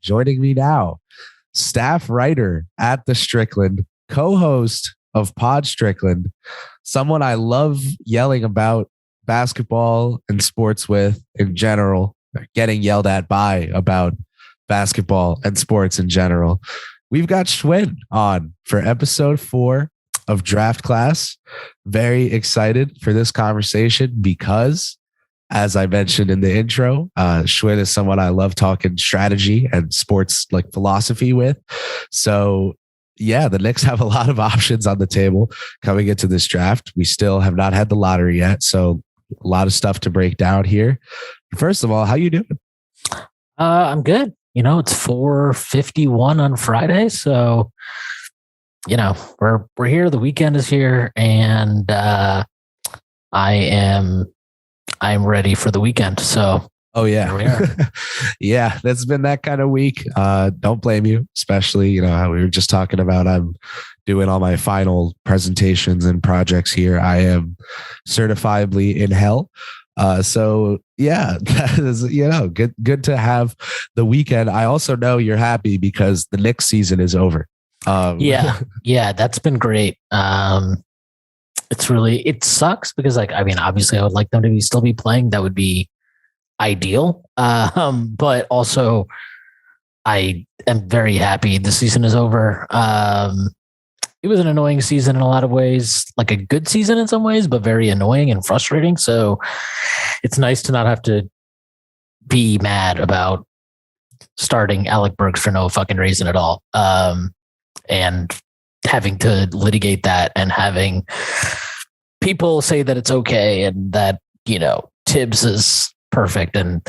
joining me now, staff writer at the Strickland, co-host of Pod Strickland, someone I love yelling about basketball and sports with in general, getting yelled at by about basketball and sports in general. We've got Shwin on for episode 4 of Draft Class. Very excited for this conversation because, as I mentioned in the intro, Shwin is someone I love talking strategy and sports like philosophy with. So yeah, the Knicks have a lot of options on the table coming into this draft. We still have not had the lottery yet, so a lot of stuff to break down here. First of all, how you doing? I'm good. It's 4:51 on Friday, so we're here. The weekend is here, and I'm ready for the weekend. So oh yeah, here we are. Yeah, that's been that kind of week. Don't blame you, especially how we were just talking about. I'm doing all my final presentations and projects here. I am certifiably in hell. So yeah, that is, good to have the weekend. I also know you're happy because the Knicks season is over. Yeah, that's been great. It sucks because obviously I would like them to still be playing. That would be ideal. But also I am very happy the season is over. It was an annoying season in a lot of ways, like a good season in some ways, but very annoying and frustrating. So it's nice to not have to be mad about starting Alec Burks for no fucking reason at all. And having to litigate that and having people say that it's okay and that, Tibbs is perfect. And,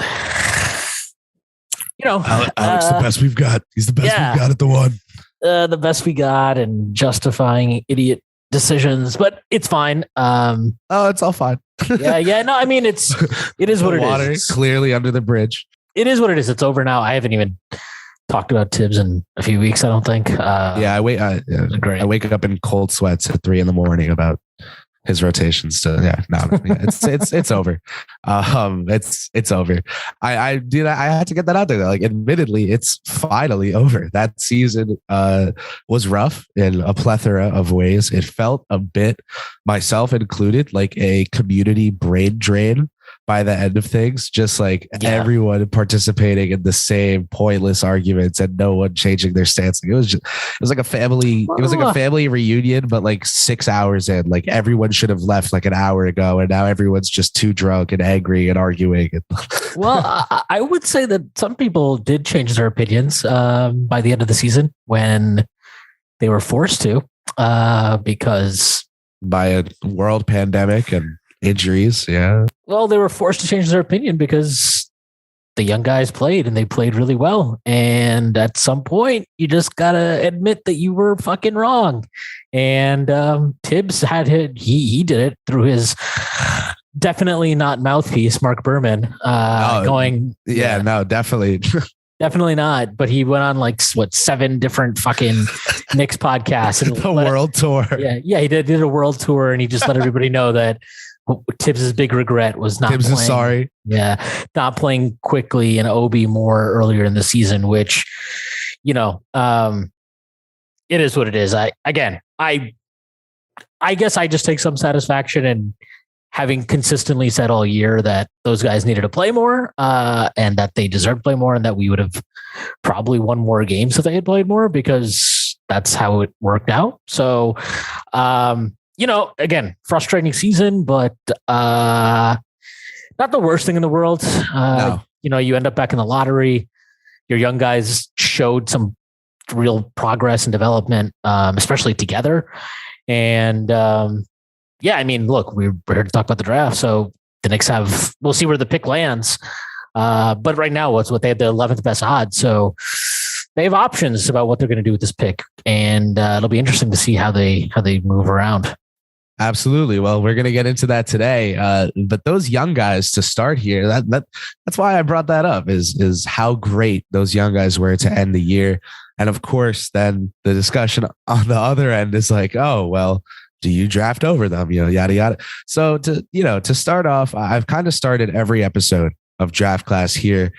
Alex, the best we've got. He's the best we've got at the one. The best we got and justifying idiot decisions, but it's fine. It's all fine. Yeah. No, I mean, it is what it water is. Clearly under the bridge. It is what it is. It's over now. I haven't even talked about Tibbs in a few weeks, I don't think. I wake up in cold sweats at 3 a.m. about his rotations. It's over. It's over. I had to get that out there. Like, admittedly, it's finally over. That season was rough in a plethora of ways. It felt a bit, myself included, like a community brain drain by the end of things, just like everyone participating in the same pointless arguments and no one changing their stance. It was like a family. It was like a family reunion, but like 6 hours in, like everyone should have left like an hour ago, and now everyone's just too drunk and angry and arguing. Well, I would say that some people did change their opinions by the end of the season when they were forced to, because by a world pandemic and injuries. Yeah. Well, they were forced to change their opinion because the young guys played and they played really well. And at some point, you just got to admit that you were fucking wrong. And Tibbs he did it through his definitely not mouthpiece, Mark Berman, going. Yeah, no, definitely. Definitely not. But he went on 7 different fucking Knicks podcasts. And the world tour. Yeah, he did a world tour, and he just let everybody know that Tibbs' big regret was not Tibbs playing. Is sorry. Yeah, not playing quickly and Obi more earlier in the season, which, it is what it is. I guess I just take some satisfaction in having consistently said all year that those guys needed to play more, and that they deserve to play more, and that we would have probably won more games if they had played more, because that's how it worked out. So, again, frustrating season, but not the worst thing in the world. No. You end up back in the lottery. Your young guys showed some real progress and development, especially together. And look, we're here to talk about the draft. So the Knicks we'll see where the pick lands. But right now, what they have the 11th best odds. So they have options about what they're going to do with this pick. And it'll be interesting to see how they move around. Absolutely. Well, we're going to get into that today. But those young guys to start here, that's why I brought that up is how great those young guys were to end the year. And of course, then the discussion on the other end is like, oh, well, do you draft over them? Yada, yada. So to start off, I've kind of started every episode of draft class here.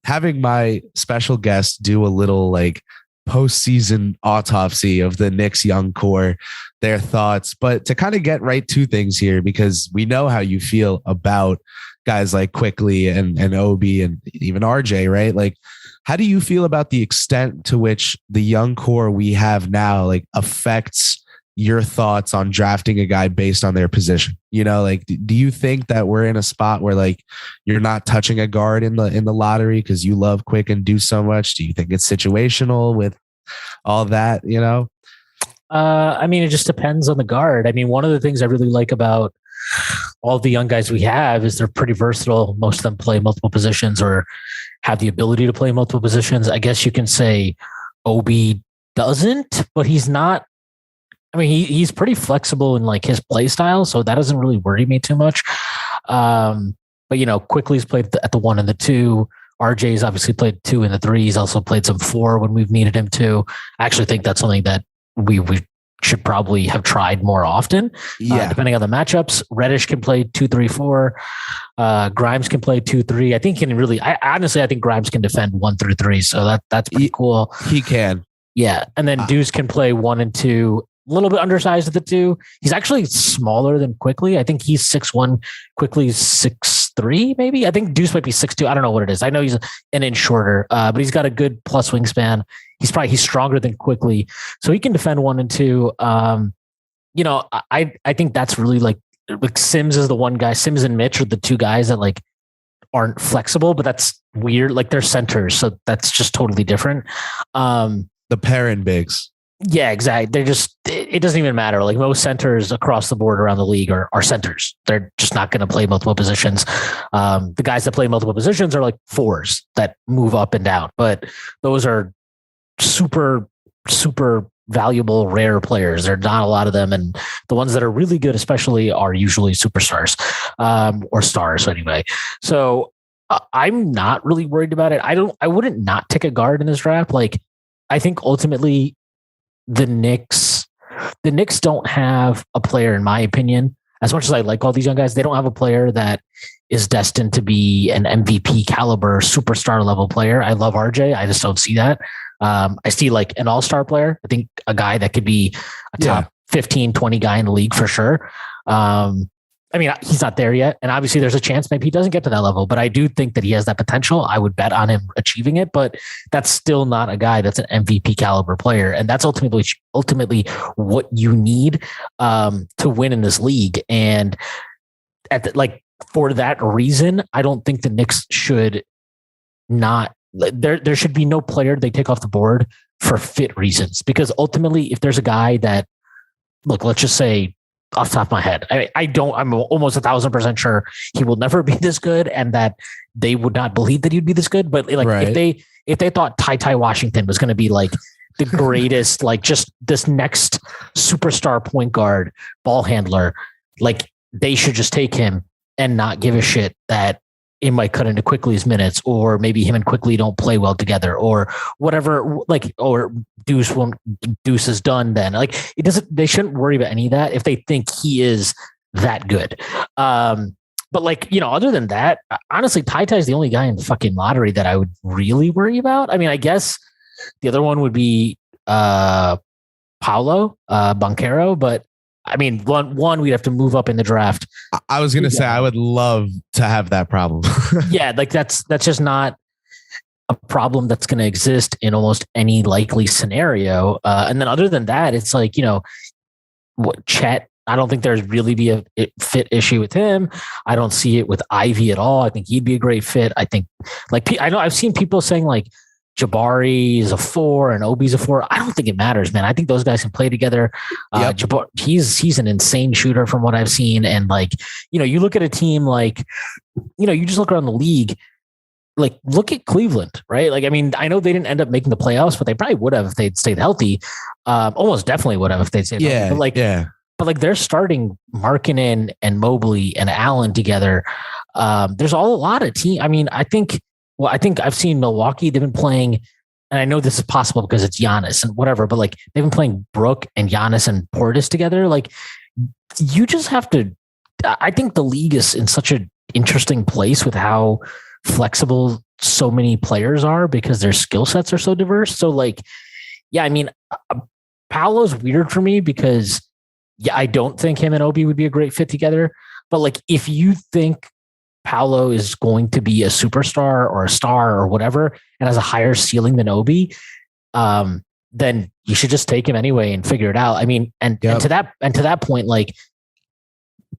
Having my special guest do a little like postseason autopsy of the Knicks young core, their thoughts, but to kind of get right to things here, because we know how you feel about guys like Quickly and Obi and even RJ, right? Like, how do you feel about the extent to which the young core we have now like affects your thoughts on drafting a guy based on their position? You know, like, do you think that we're in a spot where like you're not touching a guard in the lottery because you love Quick and do so much? Do you think it's situational with all that, you know? I mean, it just depends on the guard. I mean, one of the things I really like about all the young guys we have is they're pretty versatile. Most of them play multiple positions or have the ability to play multiple positions. I guess you can say Obi doesn't, but he's not. I mean, he's pretty flexible in like his play style, so that doesn't really worry me too much. But you know, Quickly's played at the 1 and the 2. RJ's obviously played 2 and the 3. He's also played some 4 when we've needed him to. I actually think that's something that we should probably have tried more often. Depending on the matchups. Reddish can play 2, 3, 4. Grimes can play 2, 3. I think I think Grimes can defend 1 through 3. So that's pretty cool. He can. Yeah. And then Deuce can play 1 and 2. A little bit undersized at the 2. He's actually smaller than Quickly. I think he's 6'1". Quickly's 6'3", maybe. I think Deuce might be 6'2". I don't know what it is. I know he's an inch shorter, but he's got a good plus wingspan. He's stronger than Quickly, so he can defend 1 and 2. You know, I think that's really like Sims is the one guy. Sims and Mitch are the 2 guys that like aren't flexible, but that's weird. Like they're centers, so that's just totally different. The parent bigs. Yeah, exactly. It doesn't even matter. Like most centers across the board around the league are centers. They're just not going to play multiple positions. The guys that play multiple positions are like 4s that move up and down, but those are super, super valuable, rare players. There are not a lot of them. And the ones that are really good, especially, are usually superstars or stars anyway. So I'm not really worried about it. I wouldn't not take a guard in this draft. Like, I think ultimately the Knicks don't have a player, in my opinion, as much as I like all these young guys, they don't have a player that is destined to be an MVP caliber superstar level player. I love RJ. I just don't see that. I see like an all-star player. I think a guy that could be a top 15, 20 guy in the league for sure. I mean, he's not there yet. And obviously there's a chance maybe he doesn't get to that level, but I do think that he has that potential. I would bet on him achieving it, but that's still not a guy that's an MVP caliber player. And that's ultimately what you need to win in this league. And for that reason, I don't think the Knicks should not, there should be no player they take off the board for fit reasons, because ultimately if there's a guy that, look, let's just say, off the top of my head, I'm almost 1,000% sure he will never be this good, and that they would not believe that he'd be this good. But like, right. if they thought Ty Washington was going to be like the greatest, like just this next superstar point guard, ball handler, like they should just take him and not give a shit that it might cut into Quickly's minutes, or maybe him and Quickly don't play well together, or whatever, like, or Deuce is done then. Like, they shouldn't worry about any of that if they think he is that good. But like, you know, other than that, honestly, Ty is the only guy in the fucking lottery that I would really worry about. I mean, I guess the other one would be Paolo Banchero, but I mean, one, we'd have to move up in the draft. I was going to say, I would love to have that problem. Yeah. Like that's just not a problem that's going to exist in almost any likely scenario. And then other than that, it's like, you know, Chet, I don't think there's really be a fit issue with him. I don't see it with Ivy at all. I think he'd be a great fit. I think I know I've seen people saying like, Jabari is a 4 and Obi's a 4. I don't think it matters, man. I think those guys can play together. Yep. Jabari, he's an insane shooter from what I've seen. And like, you know, you look at a team like, you know, you just look around the league, like look at Cleveland, right? Like, I mean, I know they didn't end up making the playoffs, but they probably would have if they'd stayed healthy. Almost definitely would have if they'd stayed healthy. But like they're starting Markkanen and Mobley and Allen together. There's a lot of team. I mean, I think I've seen Milwaukee. They've been playing, and I know this is possible because it's Giannis and whatever, but like they've been playing Brook and Giannis and Portis together. Like you just have to, I think the league is in such a interesting place with how flexible so many players are because their skill sets are so diverse. So like, yeah, I mean, Paolo's weird for me because I don't think him and Obi would be a great fit together. But like, if you think Paolo is going to be a superstar or a star or whatever, and has a higher ceiling than Obi, then you should just take him anyway and figure it out. I mean, and to that point, like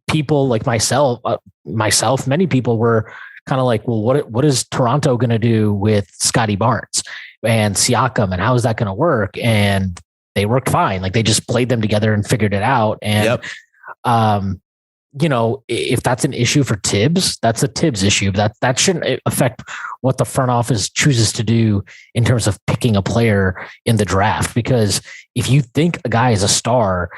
people like myself, many people were kind of like, well, what is Toronto going to do with Scotty Barnes and Siakam, and how is that going to work? And they worked fine. Like they just played them together and figured it out. And, you know, if that's an issue for Tibbs, that's a Tibbs issue. That shouldn't affect what the front office chooses to do in terms of picking a player in the draft. Because if you think a guy is a star,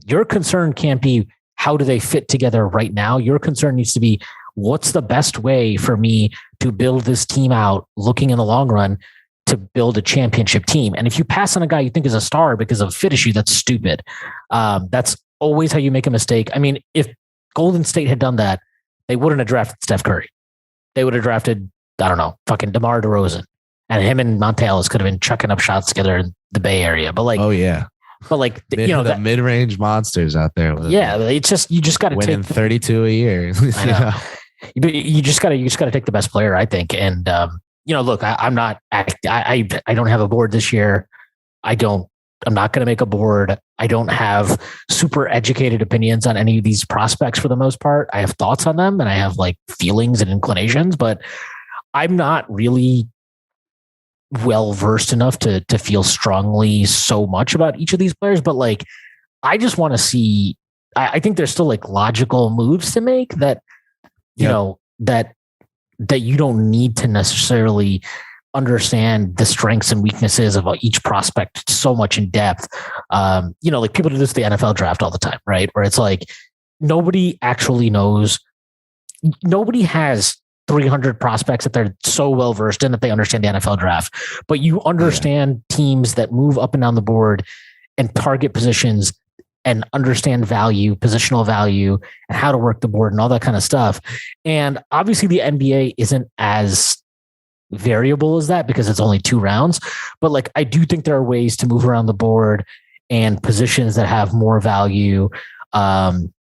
your concern can't be how do they fit together right now. Your concern needs to be, what's the best way for me to build this team out, looking in the long run to build a championship team? And if you pass on a guy you think is a star because of a fit issue, that's stupid. That's always how you make a mistake. I mean, if Golden State had done that, they wouldn't have drafted Steph Curry. They would have drafted, I don't know, fucking DeMar DeRozan. And him and Monte Ellis could have been chucking up shots together in the Bay Area. But like, oh yeah. But like, you know, the mid-range monsters out there. Yeah. It's just, you just got to winning 32 a year. I know. You just got to take the best player, I think. And, you know, look, I don't have a board this year. I'm not going to make a board. I don't have super educated opinions on any of these prospects for the most part. I have thoughts on them and I have like feelings and inclinations, but I'm not really well versed enough to feel strongly so much about each of these players. But like, I just want to see, I think there's still like logical moves to make that, you know, that you don't need to necessarily understand the strengths and weaknesses of each prospect so much in depth. You know, like people do this at the NFL draft all the time, right? Where it's like, nobody actually knows, nobody has 300 prospects that they're so well versed in that they understand the NFL draft, but you understand teams that move up and down the board and target positions and understand value, positional value, and how to work the board and all that kind of stuff. And obviously the NBA isn't as variable as that because it's only 2 rounds, but like, I do think there are ways to move around the board and positions that have more value, and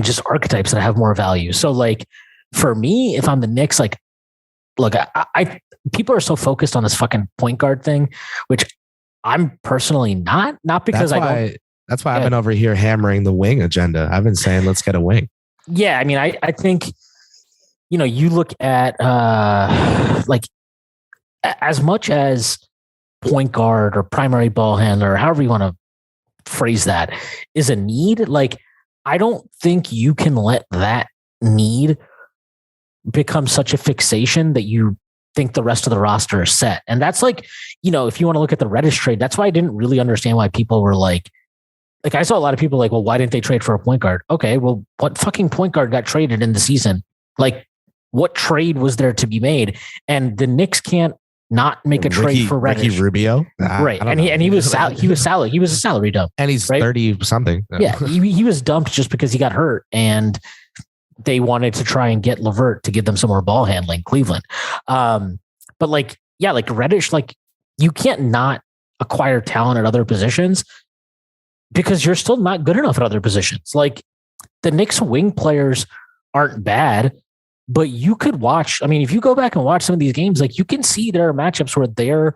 just archetypes that have more value. So like, for me, if I'm the Knicks, like, look, I people are so focused on this fucking point guard thing, which I'm personally not because that's why I've been over here hammering the wing agenda. I've been saying, let's get a wing. Yeah. I mean, I think, you know, you look at like as much as point guard or primary ball handler, or however you want to phrase that, is a need. Like, I don't think you can let that need become such a fixation that you think the rest of the roster is set. And that's like, you know, if you want to look at the Reddish trade, that's why I didn't really understand why people were like I saw a lot of people like, well, why didn't they trade for a point guard? Okay, well, what fucking point guard got traded in the season? Like, what trade was there to be made? And the Knicks can't not make a trade for Reddish. Ricky Rubio, right? And he was a salary dump, and he's 30 something. Yeah, he was dumped just because he got hurt, and they wanted to try and get LeVert to give them some more ball handling. Cleveland, but like, yeah, like Reddish, like you can't not acquire talent at other positions because you're still not good enough at other positions. Like the Knicks wing players aren't bad, but you could watch. I mean, if you go back and watch some of these games, like you can see there are matchups where they're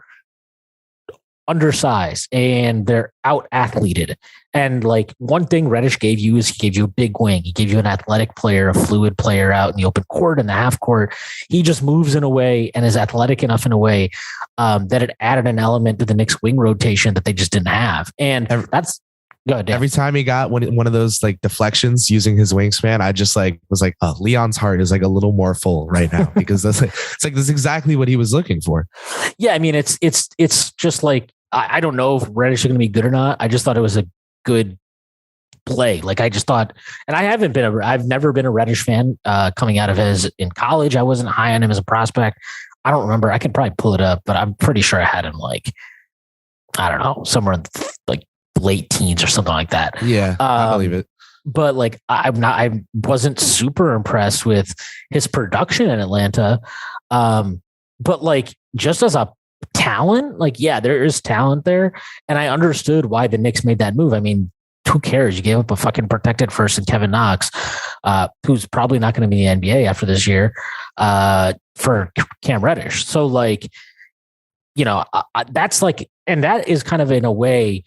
undersized and they're out athleted. And like one thing Reddish gave you is he gave you a big wing. He gave you an athletic player, a fluid player out in the open court and the half court. He just moves in a way and is athletic enough in a way that it added an element to the Knicks wing rotation that they just didn't have. And that's good. Every time he got one of those like deflections using his wingspan, I just like was like, oh, Leon's heart is like a little more full right now because that's like, it's like that's exactly what he was looking for. Yeah, I mean, it's just like I don't know if Reddish is going to be good or not. I just thought it was a good play. Like I just thought, and I've never been a Reddish fan coming out of his in college. I wasn't high on him as a prospect. I don't remember. I can probably pull it up, but I'm pretty sure I had him like, I don't know, somewhere in like late teens or something like that. Yeah, I believe it. but like I wasn't super impressed with his production in Atlanta. But like just as a talent, like, yeah, there is talent there. And I understood why the Knicks made that move. I mean, who cares? You gave up a fucking protected first and Kevin Knox, who's probably not going to be in the NBA after this year, for Cam Reddish. So like, that's like, and that is kind of in a way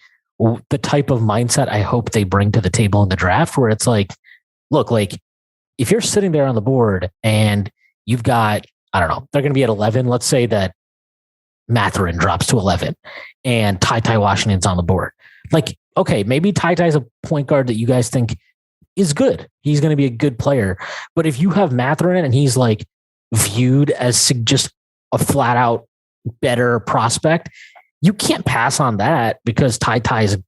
the type of mindset I hope they bring to the table in the draft, where it's like, look, like if you're sitting there on the board and you've got, I don't know, they're going to be at 11. Let's say that Mathurin drops to 11 and Ty Washington's on the board. Like, okay, maybe Ty's a point guard that you guys think is good. He's going to be a good player. But if you have Mathurin and he's like viewed as just a flat out better prospect, you can't pass on that because Ty is a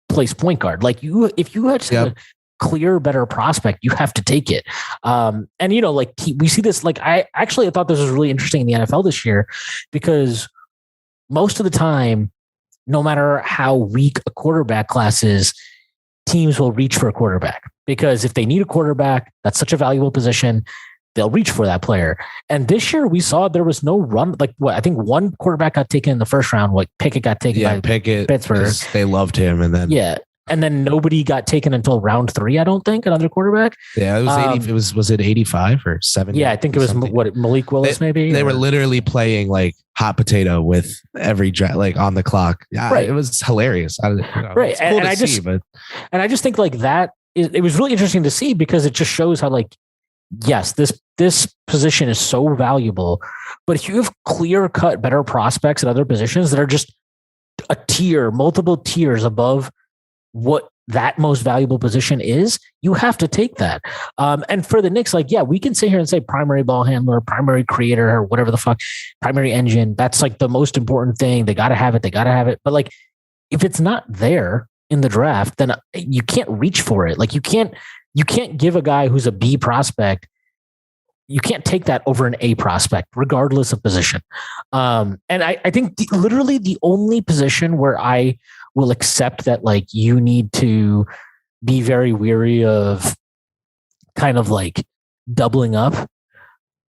place point guard. Like if you had a clear, better prospect, you have to take it. And like we see this, like I thought this was really interesting in the NFL this year, because most of the time, no matter how weak a quarterback class is, teams will reach for a quarterback, because if they need a quarterback, that's such a valuable position, they'll reach for that player. And this year we saw there was no run. Like I think one quarterback got taken in the first round. Like Pickett got taken by Pittsburgh. They loved him. And then, and then nobody got taken until round 3, I don't think, another quarterback. Yeah, it was was it 85 or 70? Yeah, I think it was Malik Willis maybe. They were literally playing like hot potato with every like on the clock. Yeah, right. It was hilarious. Right. And I just think like it was really interesting to see, because it just shows how like, yes, this position is so valuable, but if you have clear cut better prospects at other positions that are just multiple tiers above what that most valuable position is, you have to take that. And for the Knicks, like, yeah, we can sit here and say primary ball handler, primary creator, or whatever the fuck, primary engine. That's like the most important thing. They got to have it. But like, if it's not there in the draft, then you can't reach for it. Like you can't give a guy who's a B prospect, you can't take that over an A prospect, regardless of position. And I think literally the only position where I will accept that like you need to be very weary of kind of like doubling up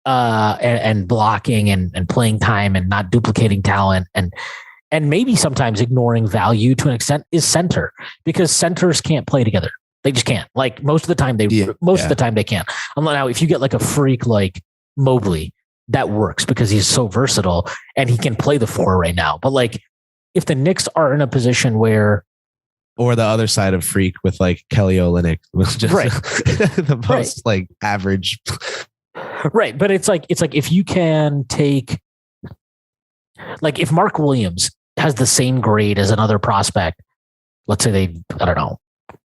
and blocking and playing time and not duplicating talent and maybe sometimes ignoring value to an extent is center, because centers can't play together. They just can't. Like most of the time of the time they can't. Now, if you get like a freak like Mobley, that works because he's so versatile and he can play the 4 right now. But like, if the Knicks are in a position where, or the other side of freak with like Kelly Olynyk was just the most like average. Right. But it's like if you can take, like if Mark Williams has the same grade as another prospect, let's say I don't know,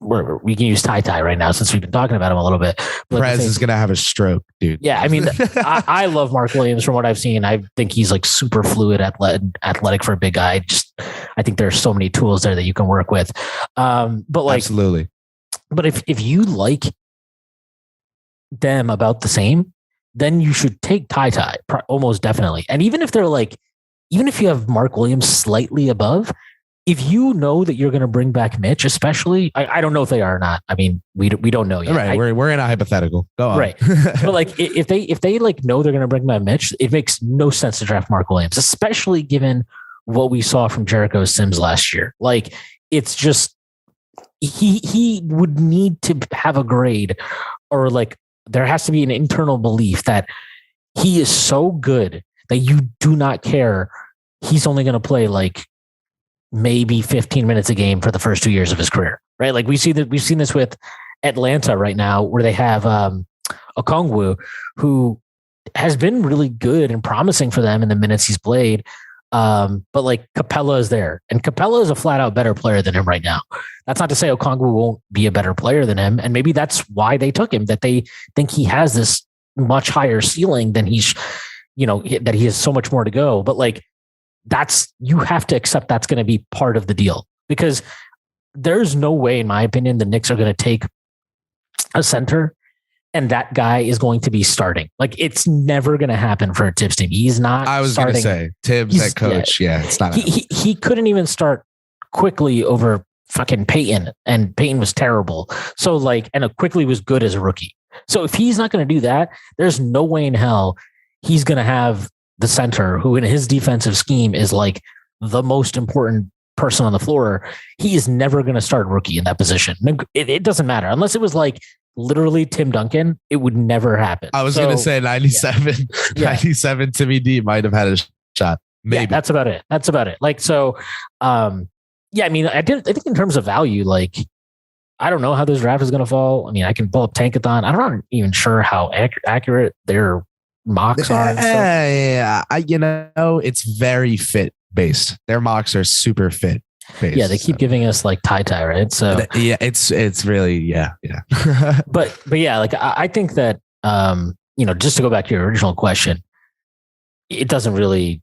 we can use Ty right now since we've been talking about him a little bit. Prez is going to have a stroke, dude. Yeah. I mean, I love Mark Williams from what I've seen. I think he's like super fluid, athletic for a big guy. I think there's so many tools there that you can work with. But like, absolutely. But if you like them about the same, then you should take Ty almost definitely. And even if you have Mark Williams slightly above, if you know that you're going to bring back Mitch, especially, I don't know if they are or not. I mean, we don't know yet. Right, we're in a hypothetical. Go on. Right, but like if they like know they're going to bring back Mitch, it makes no sense to draft Mark Williams, especially given what we saw from Jericho Sims last year. Like it's just he would need to have a grade, or like there has to be an internal belief that he is so good that you do not care. He's only going to play like maybe 15 minutes a game for the first 2 years of his career, right? Like we've seen this with Atlanta right now, where they have Okongwu, who has been really good and promising for them in the minutes he's played. But like Capella is there, and Capella is a flat out better player than him right now. That's not to say Okongwu won't be a better player than him. And maybe that's why they took him, that they think he has this much higher ceiling than that he has so much more to go. But like, you have to accept that's going to be part of the deal, because there's no way, in my opinion, the Knicks are going to take a center and that guy is going to be starting. Like it's never going to happen for a Tibbs team. He's not. I was going to say Tibbs, that coach. Yeah, it's not. He couldn't even start quickly over fucking Peyton, and Peyton was terrible. So like, and Quickly was good as a rookie. So if he's not going to do that, there's no way in hell he's going to have the center who in his defensive scheme is like the most important person on the floor. He is never going to start rookie in that position. It doesn't matter unless it was like literally Tim Duncan. It would never happen. I was going to say 97, 97 Timmy D might have had a shot. Maybe that's about it. Like, so, I mean, I think in terms of value, like, I don't know how this draft is going to fall. I mean, I can pull up Tankathon. I'm not even sure how accurate their mocks are. Yeah, it's very fit based. Their mocks are super fit based. Yeah, they keep giving us like tie, right? So yeah, it's really yeah. but yeah, like I think that just to go back to your original question, it doesn't really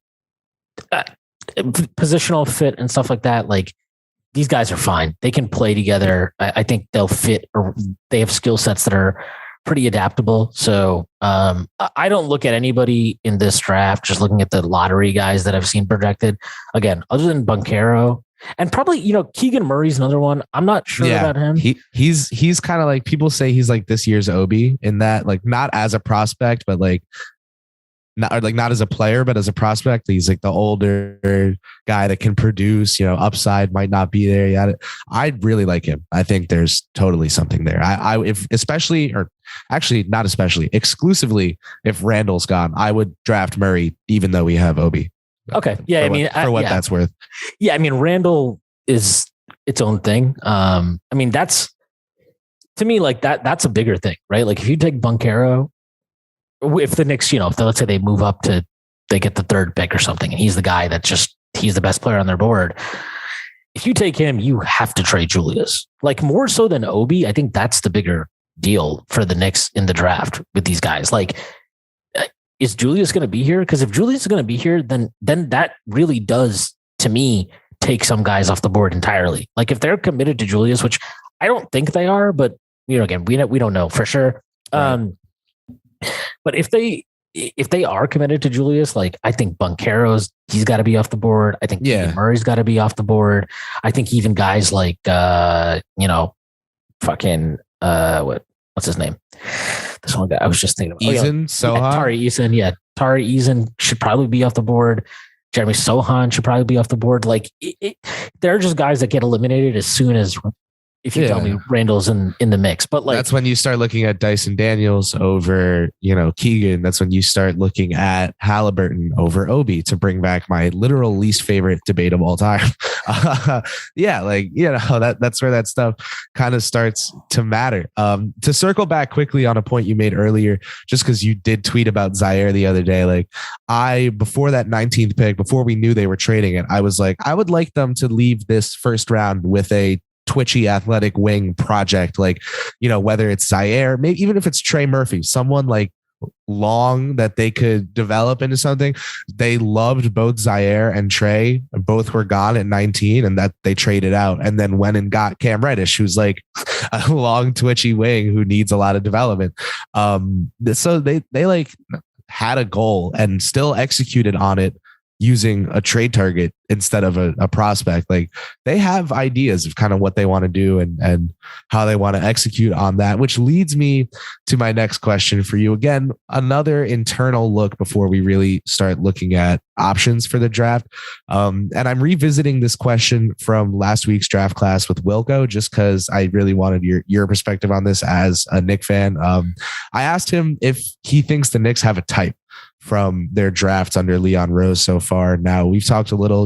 positional fit and stuff like that. Like, these guys are fine. They can play together. I think they'll fit, or they have skill sets that are pretty adaptable. So I don't look at anybody in this draft, just looking at the lottery guys that I've seen projected. Again, other than Banchero, and probably, Keegan Murray's another one. I'm not sure about him. He's kind of like, people say he's like this year's Obi in that, like, not as a prospect, but like, not as a player, but as a prospect. He's like the older guy that can produce, upside might not be there yet. I really like him. I think there's totally something there. Exclusively, if Randall's gone, I would draft Murray, even though we have Obi. Okay. Yeah. That's worth. Yeah. I mean, Randall is its own thing. I mean, that's, to me, like that's a bigger thing, right? Like, if you take Banchero, if the Knicks, let's say they move up they get the third pick or something, and he's the guy he's the best player on their board. If you take him, you have to trade Julius. Like, more so than Obi, I think that's the bigger deal for the Knicks in the draft with these guys. Like, is Julius going to be here? Because if Julius is going to be here, then that really does, to me, take some guys off the board entirely. Like, if they're committed to Julius, which I don't think they are, but again, we don't know for sure. Right. But if they are committed to Julius, like, I think he's got to be off the board. I think Murray's got to be off the board. I think even guys like what's his name? This one guy I was just thinking about. Tari Eason. Yeah, Tari Eason should probably be off the board. Jeremy Sohan should probably be off the board. Like, they're just guys that get eliminated as soon as, if you tell me Randall's in the mix. But like, that's when you start looking at Dyson Daniels over, Keegan. That's when you start looking at Halliburton over Obi, to bring back my literal least favorite debate of all time. That's where that stuff kind of starts to matter. To circle back quickly on a point you made earlier, just because you did tweet about Zaire the other day, like, before that 19th pick, before we knew they were trading it, I was like, I would like them to leave this first round with a twitchy athletic wing project, like, whether it's Zaire, maybe even if it's Trey Murphy, someone like long that they could develop into something. They loved both Zaire and Trey. Both were gone at 19, and that they traded out, and then went and got Cam Reddish, who's like a long twitchy wing who needs a lot of development. So they like had a goal and still executed on it, using a trade target instead of a prospect. Like, they have ideas of kind of what they want to do and how they want to execute on that, which leads me to my next question for you. Again, another internal look before we really start looking at options for the draft. And I'm revisiting this question from last week's draft class with Wilco, just because I really wanted your perspective on this as a Knicks fan. I asked him if he thinks the Knicks have a type from their drafts under Leon Rose so far. Now, we've talked a little,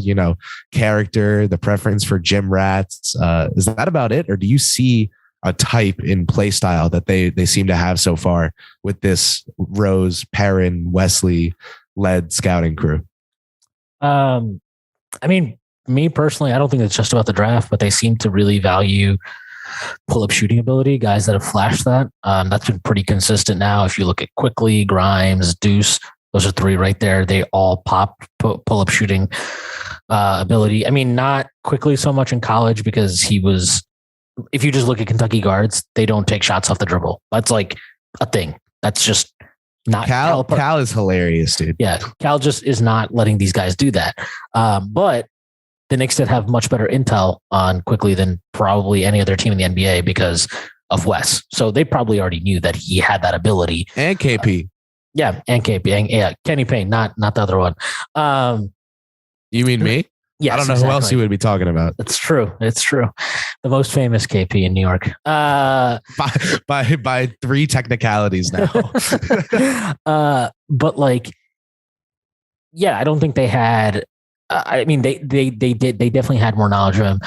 character, the preference for gym rats. Is that about it? Or do you see a type in play style that they seem to have so far with this Rose, Perrin, Wesley led scouting crew? I mean, me personally, I don't think it's just about the draft, but they seem to really value pull-up shooting ability, guys that have flashed that. That's been pretty consistent now. If you look at Quickly, Grimes, Deuce, those are three right there. They all pop pull-up shooting ability. I mean, not Quickly so much in college, because if you just look at Kentucky guards, they don't take shots off the dribble. That's like a thing. That's just not Cal is hilarious, dude. Yeah. Cal just is not letting these guys do that. But the Knicks did have much better intel on Quickly than probably any other team in the NBA because of Wes. So they probably already knew that he had that ability. And KP. And KP. And Kenny Payne, not the other one. You mean me? Yes, I don't know who else you would be talking about. It's true. The most famous KP in New York. By three technicalities now. But like, yeah, I don't think they had. I mean, they definitely had more knowledge of him.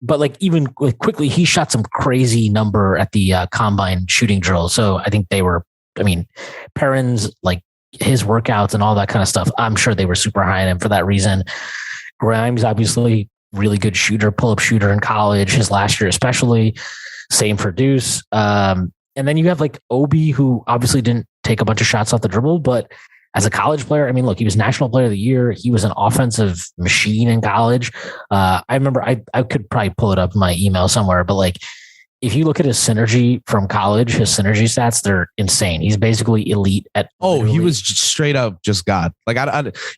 But like, even Quickly, he shot some crazy number at the combine shooting drill. So I think they were. I mean, Perrin's like his workouts and all that kind of stuff. I'm sure they were super high on him for that reason. Grimes, obviously, really good shooter, pull-up shooter in college, his last year especially. Same for Deuce. And then you have like Obi, who obviously didn't take a bunch of shots off the dribble, but as a college player, I mean, look, he was National Player of the Year. He was an offensive machine in college. I remember I could probably pull it up in my email somewhere, but like, if you look at his synergy from college, his synergy stats, they're insane. He's basically elite at. Oh, he was straight up just God. Like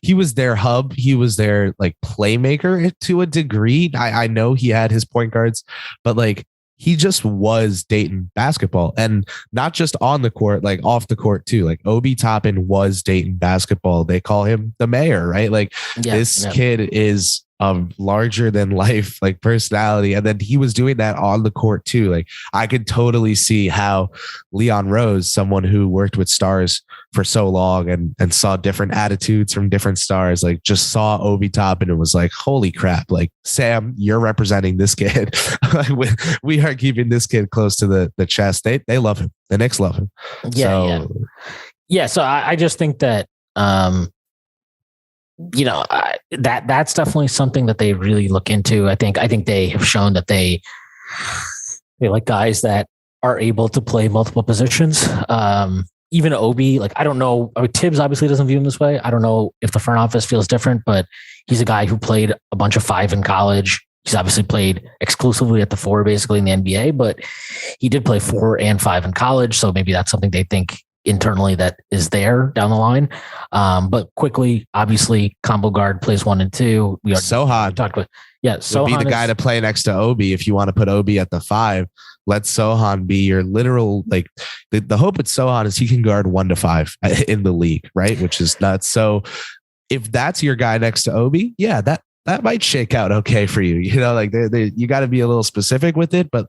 he was their hub. He was their like playmaker to a degree. I know he had his point guards, but like he just was Dayton basketball, and not just on the court, like off the court too. Like Obi Toppin was Dayton basketball. They call him the mayor, right? Like this kid is larger than life, like personality. And then he was doing that on the court too. Like I could totally see how Leon Rose, someone who worked with stars for so long and saw different attitudes from different stars, like just saw Obi Toppin and was like, holy crap, like Sam, you're representing this kid. We are keeping this kid close to the chest. They love him. The Knicks love him. Yeah. So I just think that, that's definitely something that they really look into. I think they have shown that they like guys that are able to play multiple positions. Even Obi, like, I don't know. I mean, Tibbs obviously doesn't view him this way. I don't know if the front office feels different, but he's a guy who played a bunch of 5 in college. He's obviously played exclusively at the 4, basically in the NBA, but he did play 4 and 5 in college. So maybe that's something they think internally that is there down the line. But Quickly, obviously, combo guard plays 1 and 2. Sohan talked about, Sohan would be the guy to play next to Obi. If you want to put Obi at the 5, let Sohan be your literal, like the hope with Sohan is he can guard 1 to 5 in the league, right? Which is nuts. So if that's your guy next to Obi, yeah, that might shake out okay for you. You know, like you got to be a little specific with it, but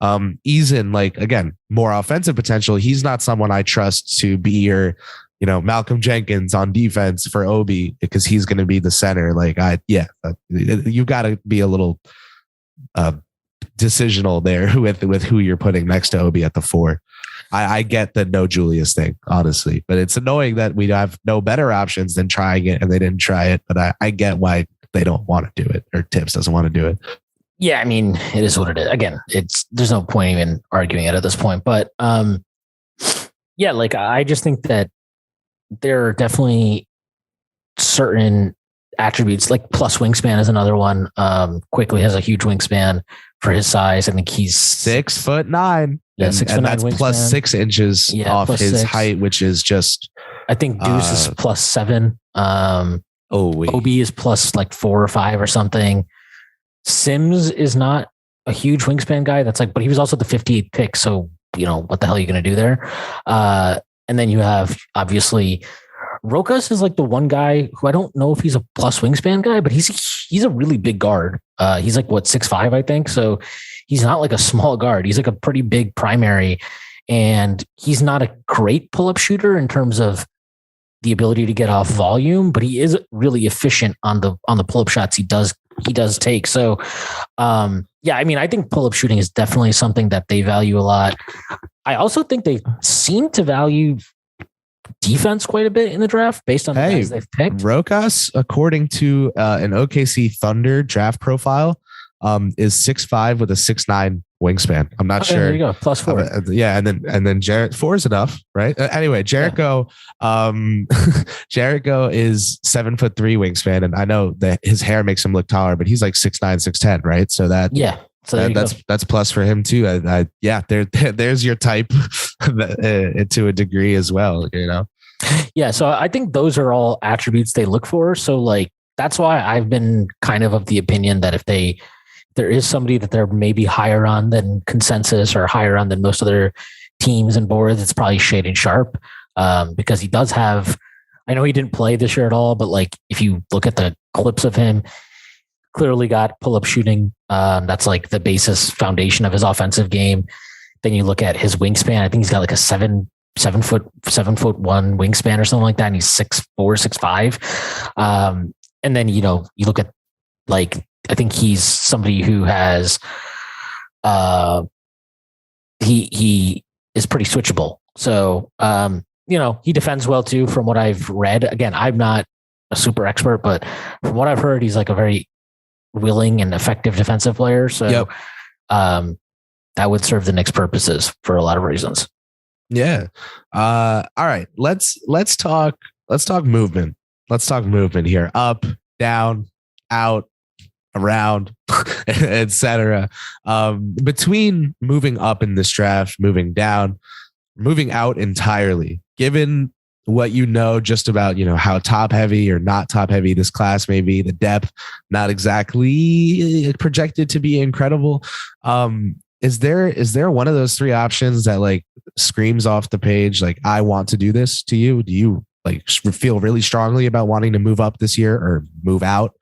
Eason, like, again, more offensive potential. He's not someone I trust to be your, Malcolm Jenkins on defense for Obi, because he's going to be the center. Like, you got to be a little decisional there with who you're putting next to Obi at the 4. I get the no Julius thing, honestly, but it's annoying that we have no better options than trying it and they didn't try it. But I get why they don't want to do it, or Tibbs doesn't want to do it. Yeah, I mean, it is what it is. Again, there's no point even arguing it at this point. But like I just think that there are definitely certain attributes, like plus wingspan is another one. Quickly has a huge wingspan for his size. I think he's 6'9". Yeah, 6'9" and that's wingspan. plus 6 inches off his 6 height, which is just. I think Deuce is plus 7. Obi is plus like 4 or 5 or something. Sims is not a huge wingspan guy. That's like, but he was also the 58th pick. So, what the hell are you going to do there? And then you have, obviously, Rokas is like the one guy who I don't know if he's a plus wingspan guy, but he's a really big guard. He's like 6'5", I think. So he's not like a small guard. He's like a pretty big primary, and he's not a great pull-up shooter in terms of the ability to get off volume, but he is really efficient on the pull-up shots he does take. So, I mean, I think pull-up shooting is definitely something that they value a lot. I also think they seem to value defense quite a bit in the draft based on the guys they've picked. Rokas, according to an OKC Thunder draft profile, is 6'5" with a 6'9" wingspan. I'm not sure. There you go. Plus 4. And then Jarrett, 4 is enough, right? Anyway, Jericho, Jericho is 7'3" wingspan, and I know that his hair makes him look taller, but he's like 6'9", 6'10", right? So that's plus for him too. There's your type to a degree as well, Yeah, so I think those are all attributes they look for. So like that's why I've been kind of the opinion that if there is somebody that they're maybe higher on than consensus or higher on than most other teams and boards, it's probably Shaedon Sharpe, because he does have, I know he didn't play this year at all, but like if you look at the clips of him, clearly got pull-up shooting. That's like the basis foundation of his offensive game. Then you look at his wingspan. I think he's got like a 7'1" wingspan or something like that. And he's 6'4", 6'5". And then, you look at like, I think he's somebody who has, he is pretty switchable. So, he defends well too, from what I've read. Again, I'm not a super expert, but from what I've heard, he's like a very willing and effective defensive player. So, that would serve the Knicks' purposes for a lot of reasons. Yeah. All right. Let's talk movement. Let's talk movement here. Up, down, out, around, etc. Between moving up in this draft, moving down, moving out entirely, given what just about, how top heavy or not top heavy this class may be, the depth, not exactly projected to be incredible. Is there one of those three options that like screams off the page, like, I want to do this to you? Do you like feel really strongly about wanting to move up this year or move out?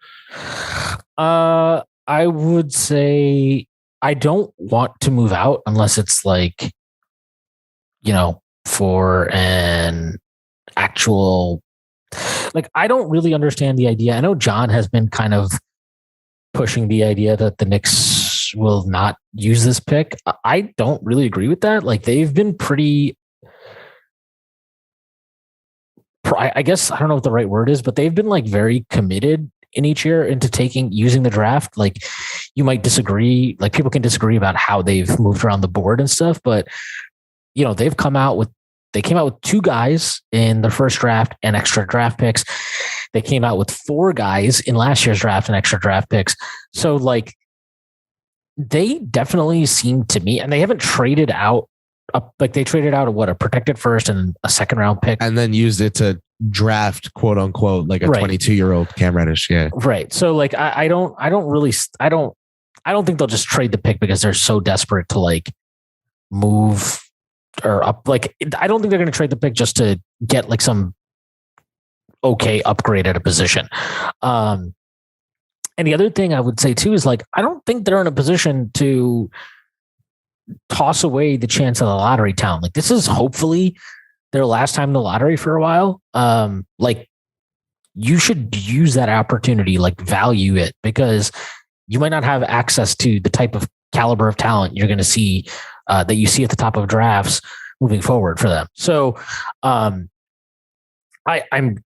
I would say I don't want to move out unless it's like, for an actual, like, I don't really understand the idea. I know John has been kind of pushing the idea that the Knicks will not use this pick. I don't really agree with that. Like, they've been pretty, I guess, I don't know what the right word is, but they've been like very committed in each year into using the draft. Like, you might disagree, like people can disagree about how they've moved around the board and stuff, but they came out with two guys in the first draft and extra draft picks. They came out with 4 guys in last year's draft and extra draft picks. So like, they definitely seem to me, and they haven't traded out, like they traded out a protected first and a second round pick, and then used it to draft, quote unquote, like a 22-year-old Cam Reddish. Yeah. Right. So like, I don't think they'll just trade the pick because they're so desperate to like move or up. Like, I don't think they're going to trade the pick just to get like some okay upgrade at a position. And the other thing I would say too is like, I don't think they're in a position to toss away the chance of the lottery talent. Like, this is hopefully their last time in the lottery for a while. Like, you should use that opportunity, like value it, because you might not have access to the type of caliber of talent you're going to see that you see at the top of drafts moving forward for them. So I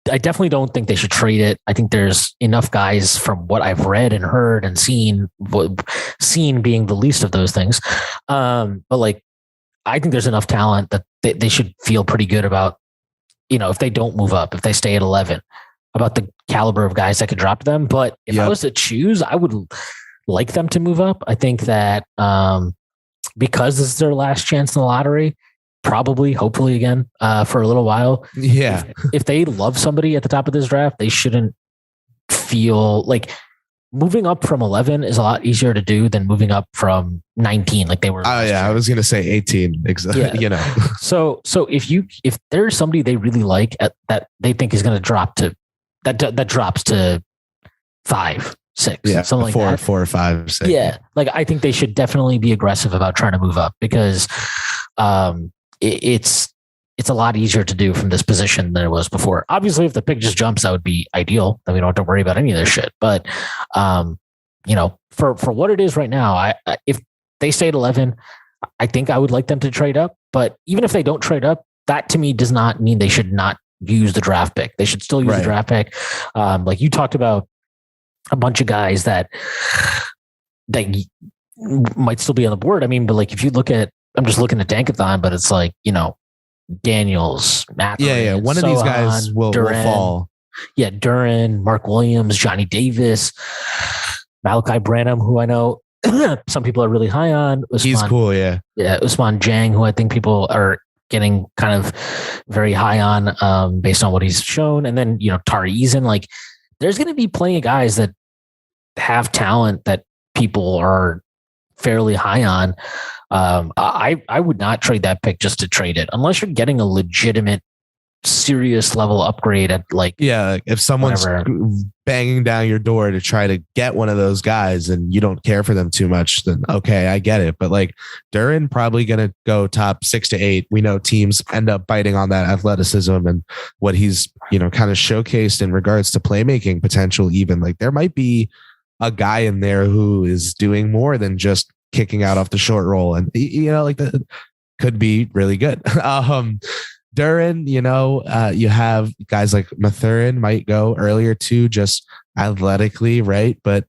definitely don't think they should trade it. I think there's enough guys from what I've read and heard and seen being the least of those things. But like, I think there's enough talent that they should feel pretty good about, if they don't move up, if they stay at 11, about the caliber of guys that could drop them. But if I was to choose, I would like them to move up. I think that because this is their last chance in the lottery, probably, hopefully again, for a little while. Yeah. If they love somebody at the top of this draft, they shouldn't feel like moving up from 11 is a lot easier to do than moving up from 19. Like they were. Oh yeah. I was going to say 18. Exactly. Yeah. So if there's somebody they really like that they think is going to drop to that drops to 5, 6, something like that. 4 or 5, 6. Yeah. Like, I think they should definitely be aggressive about trying to move up because, it's a lot easier to do from this position than it was before. Obviously, if the pick just jumps, that would be ideal. Then we don't have to worry about any of this shit. But, for what it is right now, if they stay at 11, I think I would like them to trade up. But even if they don't trade up, that to me does not mean they should not use the draft pick. They should still use the draft pick. Like you talked about a bunch of guys that might still be on the board. I mean, but like if you look at, I'm just looking at Dankathon, but it's like, Daniels, Mathurin, one of these guys will fall. Yeah, Duran, Mark Williams, Johnny Davis, Malachi Branham, who I know some people are really high on. He's cool, yeah. Yeah, Usman Jang, who I think people are getting kind of very high on based on what he's shown. And then, Tari Eason, like there's going to be plenty of guys that have talent that people are fairly high on. I would not trade that pick just to trade it unless you're getting a legitimate, serious level upgrade at like, if someone's banging down your door to try to get one of those guys and you don't care for them too much, then okay, I get it. But like Duren probably going to go top 6 to 8. We know teams end up biting on that athleticism and what he's, kind of showcased in regards to playmaking potential. Even like there might be a guy in there who is doing more than just kicking out off the short roll, and like that could be really good. Duren, you have guys like Mathurin might go earlier too, just athletically, right? But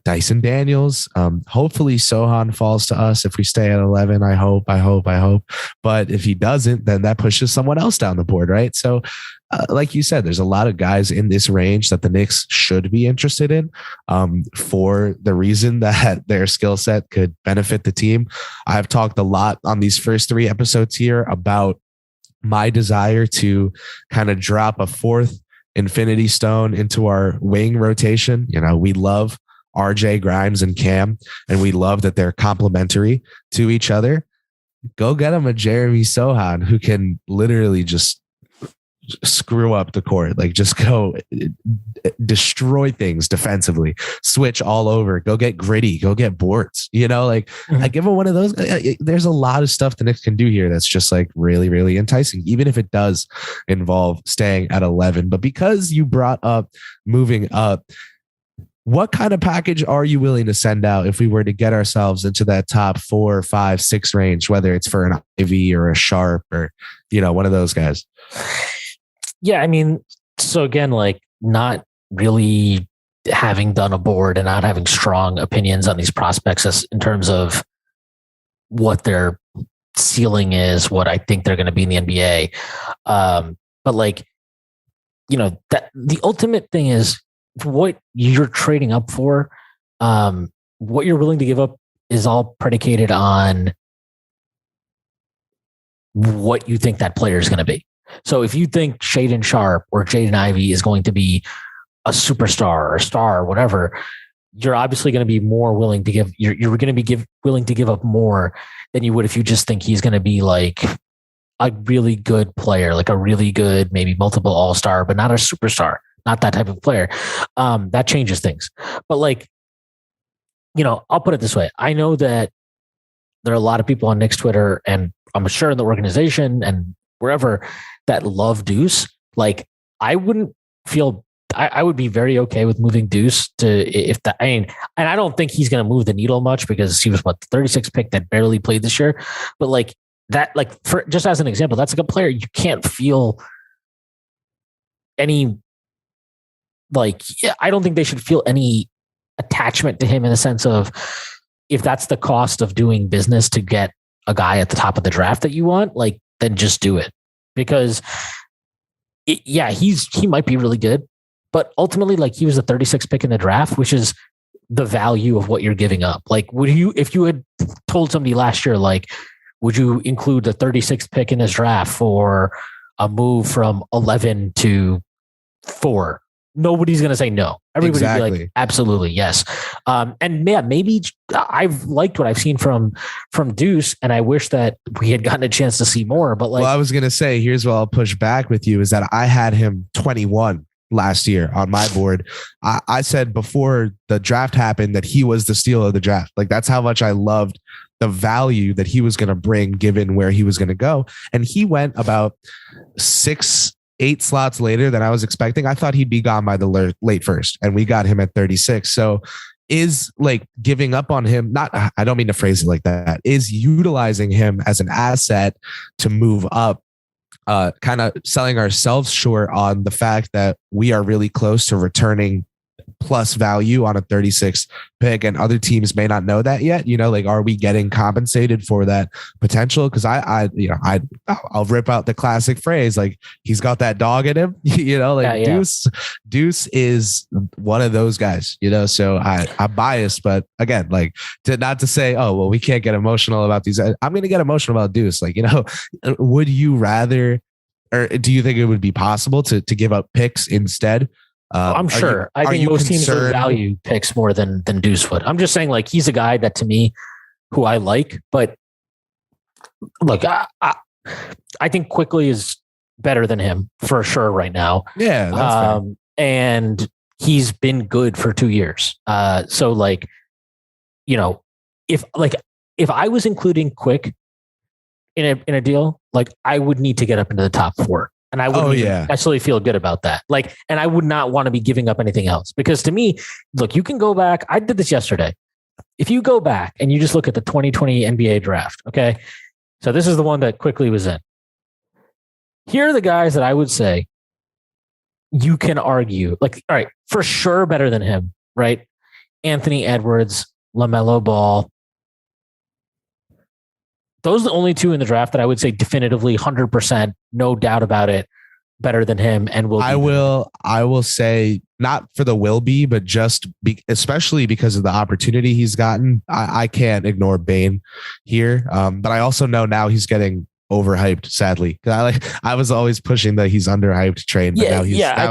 Dyson Daniels, hopefully Sohan falls to us if we stay at 11. I hope. But if he doesn't, then that pushes someone else down the board, right? So, like you said, there's a lot of guys in this range that the Knicks should be interested in, for the reason that their skill set could benefit the team. I've talked a lot on these first 3 episodes here about my desire to kind of drop a 4th Infinity Stone into our wing rotation. We love RJ, Grimes, and Cam, and we love that they're complementary to each other. Go get him a Jeremy Sohan who can literally just screw up the court, like just go destroy things defensively, switch all over, go get gritty, go get boards, I give him one of those. There's a lot of stuff the Knicks can do here that's just like really, really enticing, even if it does involve staying at 11. But because you brought up moving up, what kind of package are you willing to send out if we were to get ourselves into that top 4, 5, 6 range, whether it's for an Ivy or a Sharp or, one of those guys? Yeah, I mean, so again, like not really having done a board and not having strong opinions on these prospects as in terms of what their ceiling is, what I think they're going to be in the NBA. But like, that the ultimate thing is what you're trading up for. What you're willing to give up is all predicated on what you think that player is going to be. So if you think Shaedon Sharpe or Jaden Ivey is going to be a superstar or a star or whatever, you're obviously going to be more willing to give. You're going to be willing to give up more than you would if you just think he's going to be like a really good player, like a really good, maybe multiple all-star, but not a superstar, not that type of player. That changes things. But like, I'll put it this way. I know that there are a lot of people on Knicks Twitter, and I'm sure in the organization and wherever, that love Deuce. Like I wouldn't feel, I would be very okay with moving Deuce and I don't think he's going to move the needle much because he was the 36th pick that barely played this year. But like that, like for just as an example, that's like a player you can't feel any, like, I don't think they should feel any attachment to him in the sense of if that's the cost of doing business to get a guy at the top of the draft that you want, like, then just do it. Because he might be really good, but ultimately, like, he was the 36th pick in the draft, which is the value of what you're giving up. Like, if you had told somebody last year, like, would you include the 36th pick in his draft for a move from 11 to 4? Nobody's going to say no. Everybody would be like, absolutely, yes. And yeah, maybe I've liked what I've seen from Deuce, and I wish that we had gotten a chance to see more. But like, well, I was going to say, here's what I'll push back with you is that I had him 21 last year on my board. I said before the draft happened that he was the steal of the draft. Like, that's how much I loved the value that he was going to bring given where he was going to go. And he went about 6-8 slots later than I was expecting. I thought he'd be gone by the late first, and we got him at 36. So is like giving up on him, I don't mean to phrase it like that, is utilizing him as an asset to move up, kind of selling ourselves short on the fact that we are really close to returning plus value on a 36 pick, and other teams may not know that yet. Like, are we getting compensated for that potential? Because I'll rip out the classic phrase, like, he's got that dog in him. Deuce is one of those guys. So I'm biased, but again, like, not to say, oh well, we can't get emotional about these. I'm going to get emotional about Deuce. Like, would you rather, or do you think it would be possible to give up picks instead I'm sure. I think most teams would value picks more than Deuce would. I'm just saying, like, he's a guy that to me, who I like, but look, I think Quickly is better than him for sure right now. Yeah, that's fair. And he's been good for 2 years. So like, you know, if I was including Quick in a deal, like I would need to get up into the top 4. And I wouldn't necessarily feel good about that. Like, and I would not want to be giving up anything else, because to me, look, you can go back. I did this yesterday. If you go back and you just look at the 2020 NBA draft, okay? So this is the one that Quickly was in. Here are the guys that I would say you can argue, like, all right, for sure better than him, right? Anthony Edwards, LaMelo Ball. Those are the only 2 in the draft that I would say definitively 100%, no doubt about it, better than him. And I will say, not for the will be, but just especially because of the opportunity he's gotten. I can't ignore Bane here. But I also know now he's getting overhyped, sadly. I was always pushing that he's underhyped train, but now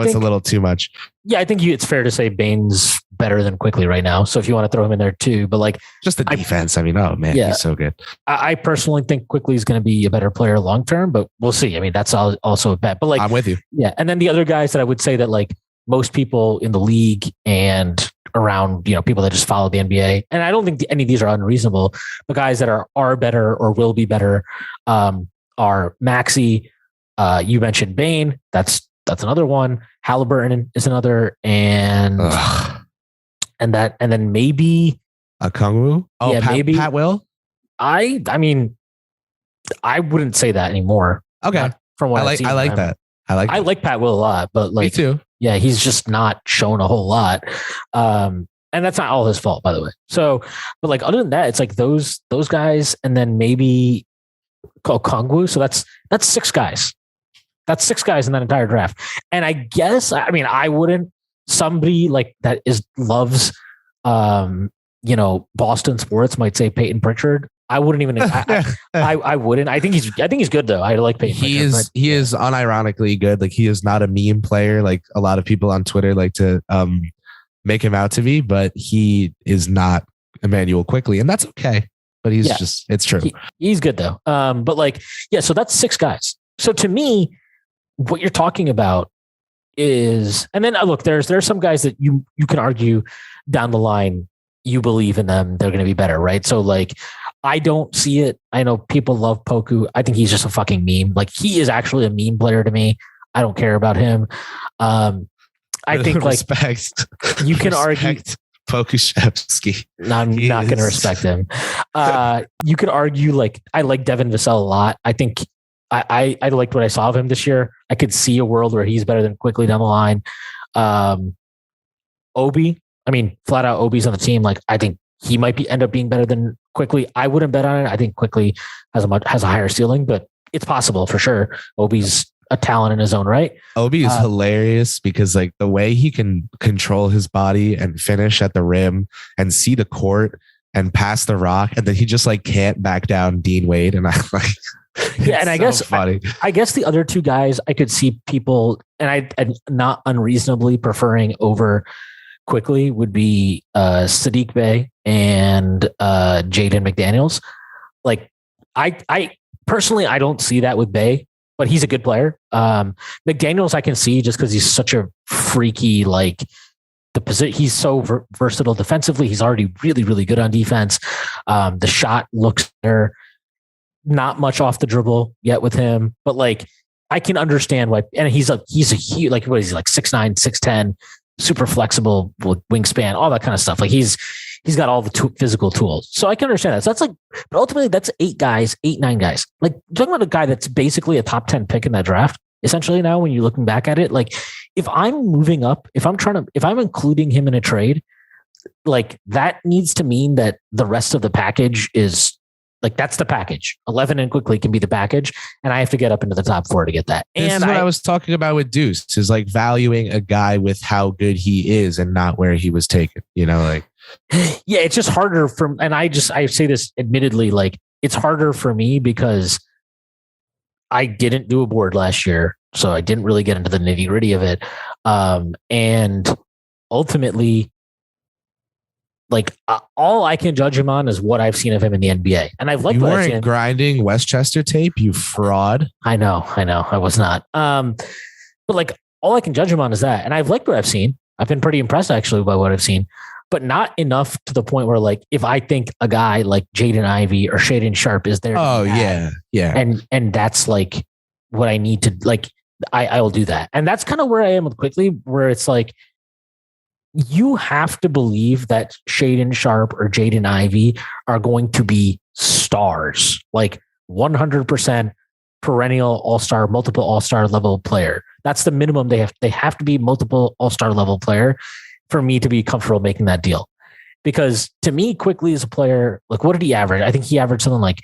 it's a little too much. Yeah, I think it's fair to say Bane's better than Quickly right now. So if you want to throw him in there too, but like just the defense, I mean, oh man, he's so good. I personally think Quickly is going to be a better player long term, but we'll see. I mean, that's also a bet. But like, I'm with you. Yeah, and then the other guys that I would say that like most people in the league and around, you know, people that just follow the NBA, and I don't think any of these are unreasonable. The guys that are better or will be better are Maxey. You mentioned Bane. That's another one. Halliburton is another, and then maybe Okongwu. Oh, yeah, maybe Pat Will. I mean, I wouldn't say that anymore. Okay, from what I like that. I like Pat Will a lot, but like, me too. Yeah, he's just not shown a whole lot. And that's not all his fault, by the way. So, but like other than that, it's like those guys, and then maybe Okongwu. So that's 6 guys. That's 6 guys in that entire draft. And I guess, I mean, I wouldn't, somebody like that loves, you know, Boston sports might say Peyton Pritchard. I wouldn't even, I wouldn't. I think he's good though. I like Peyton Pritchard. He is unironically good. Like, he is not a meme player. Like a lot of people on Twitter like to make him out to be, but he is not Emmanuel Quickly, and that's okay. But he's just, it's true. He's good though. But like, yeah, so that's 6 guys. So to me, what you're talking about is, and then look, there's some guys that you can argue down the line, you believe in them, they're going to be better, right? So like, I don't see it. I know people love Poku. I think he's just a fucking meme. Like, he is actually a meme player to me. I don't care about him. I think like you can argue Pokushevsky. I'm not going to respect him. You could argue, like, I like Devin Vassell a lot. I think I liked what I saw of him this year. I could see a world where he's better than Quickly down the line. Obi, I mean, flat out Obi's on the team. Like, I think he might end up being better than Quickly. I wouldn't bet on it. I think Quickly has a higher ceiling, but it's possible for sure. Obi's a talent in his own right. Obi is hilarious because like the way he can control his body and finish at the rim and see the court and pass the rock, and then he just like can't back down Dean Wade. And I like, yeah, and I guess funny. I guess the other 2 guys I could see people, and I'm not unreasonably preferring over Quickly, would be Sadiq Bey and Jaden McDaniels. Like, I personally, I don't see that with Bey, but he's a good player. McDaniels I can see just because he's such a freaky, like, the position. He's so versatile defensively. He's already really, really good on defense. The shot looks there. Not much off the dribble yet with him, but like, I can understand why. And he's a huge, like, what is he, like 6'9", 6'10", super flexible with wingspan, all that kind of stuff. Like, he's got all the physical tools. So I can understand that. So that's like, but ultimately that's 8 guys, 8-9 guys. Like, talking about a guy that's basically a top 10 pick in that draft, essentially now, when you're looking back at it, like, if I'm moving up, if I'm including him in a trade, like, that needs to mean that the rest of the package is like, that's the package. 11 and Quickly can be the package, and I have to get up into the top 4 to get that. And this is what I was talking about with Deuce, is like valuing a guy with how good he is and not where he was taken, you know, like. Yeah, it's just harder and I say this admittedly, like, it's harder for me because I didn't do a board last year, so I didn't really get into the nitty gritty of it. And ultimately, like all I can judge him on is what I've seen of him in the NBA. And I've liked you what I've weren't seen. grinding Westchester tape, you fraud. I know. I was not. But like all I can judge him on is that. And I've liked what I've seen. I've been pretty impressed actually by what I've seen, but not enough to the point where like, if I think a guy like Jaden Ivey or Shaden Sharp is there. Oh yeah. And that's like what I need to like, I will do that. And that's kind of where I am with Quickly, where it's like, you have to believe that Shaden Sharp or Jaden Ivey are going to be stars, like 100% perennial all-star, multiple all-star level player. That's the minimum they have to be multiple all-star level player for me to be comfortable making that deal. Because to me, Quickly is a player, like what did he average? I think he averaged something like